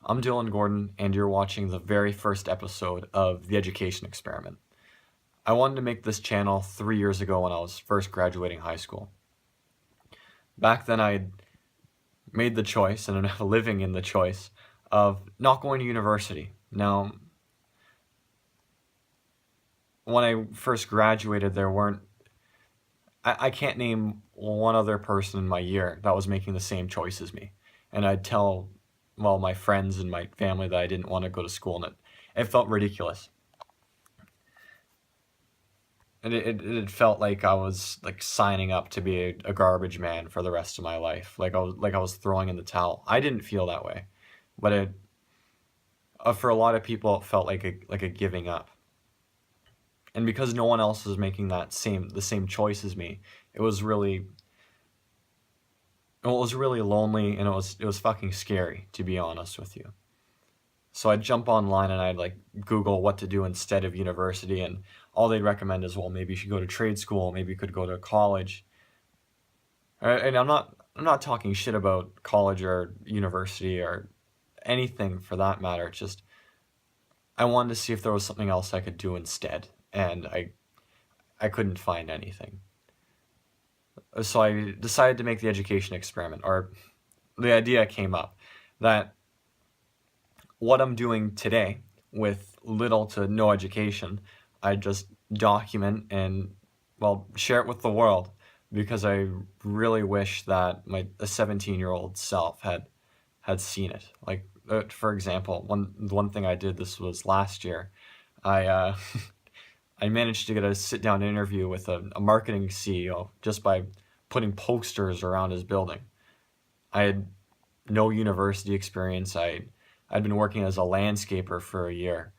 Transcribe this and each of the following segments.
I'm Dylan Gordon, and you're watching the very first episode of The Education Experiment. I wanted to make this channel 3 years ago when I was first graduating high school. Back then, I made the choice, and I'm living in the choice, of not going to university. Now, when I first graduated, there weren't... I can't name one other person in my year that was making the same choice as me. And I'd tell, well, my friends and my family that I didn't want to go to school, and it felt ridiculous. And it felt like I was like signing up to be a garbage man for the rest of my life. Like I was throwing in the towel. I didn't feel that way, but for a lot of people it felt like a giving up. And because no one else was making the same choice as me, it was really lonely, and it was fucking scary, to be honest with you. So I'd jump online and I'd like Google what to do instead of university, and all they'd recommend is, well, maybe you should go to trade school, maybe you could go to college. And I'm not talking shit about college or university or anything for that matter. It's just I wanted to see if there was something else I could do instead, and I couldn't find anything. So I decided to make the education experiment, or the idea came up that what I'm doing today with little to no education, I just document and, well, share it with the world, because I really wish that a 17-year-old self had seen it. Like, for example, one thing I did, this was last year, I I managed to get a sit-down interview with a marketing CEO just by putting posters around his building. I had no university experience. I'd been working as a landscaper for a year,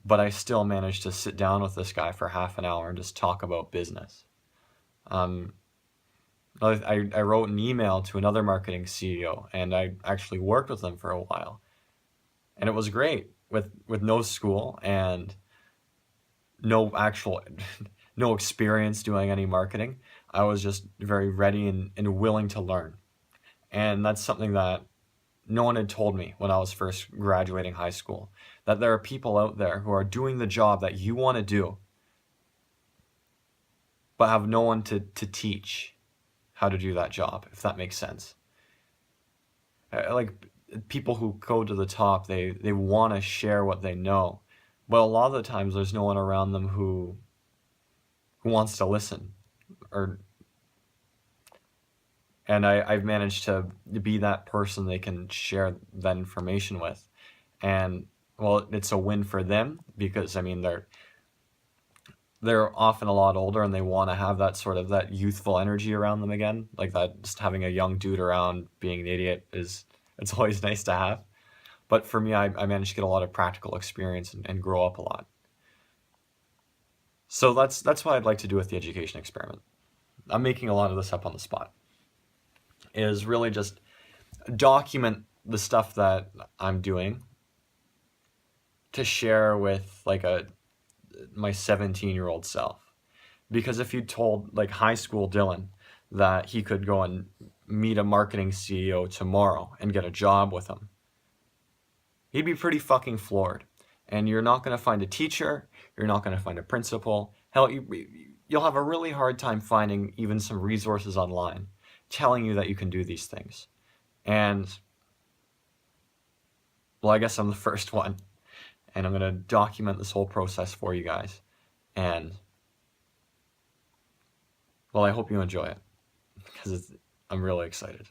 but I still managed to sit down with this guy for half an hour and just talk about business. I wrote an email to another marketing CEO, and I actually worked with them for a while. And it was great with no school and no actual no experience doing any marketing. I was just very ready and willing to learn. And that's something that no one had told me when I was first graduating high school, that there are people out there who are doing the job that you want to do, but have no one to teach how to do that job, if that makes sense. Like, people who go to the top, they want to share what they know, but a lot of the times there's no one around them who wants to listen. And I've managed to be that person they can share that information with. And, well, it's a win for them, because, I mean, they're often a lot older, and they want to have that sort of that youthful energy around them again. Like, that, just having a young dude around being an idiot it's always nice to have. But for me, I managed to get a lot of practical experience and grow up a lot. So that's what I'd like to do with the education experiment. I'm making a lot of this up on the spot. Is really just document the stuff that I'm doing to share with like my 17-year-old self. Because if you told like high school Dylan that he could go and meet a marketing CEO tomorrow and get a job with him, he'd be pretty fucking floored. And you're not going to find a teacher, you're not going to find a principal. Hell, you'll have a really hard time finding even some resources online telling you that you can do these things. And, well, I guess I'm the first one, and I'm going to document this whole process for you guys. And, well, I hope you enjoy it, because I'm really excited.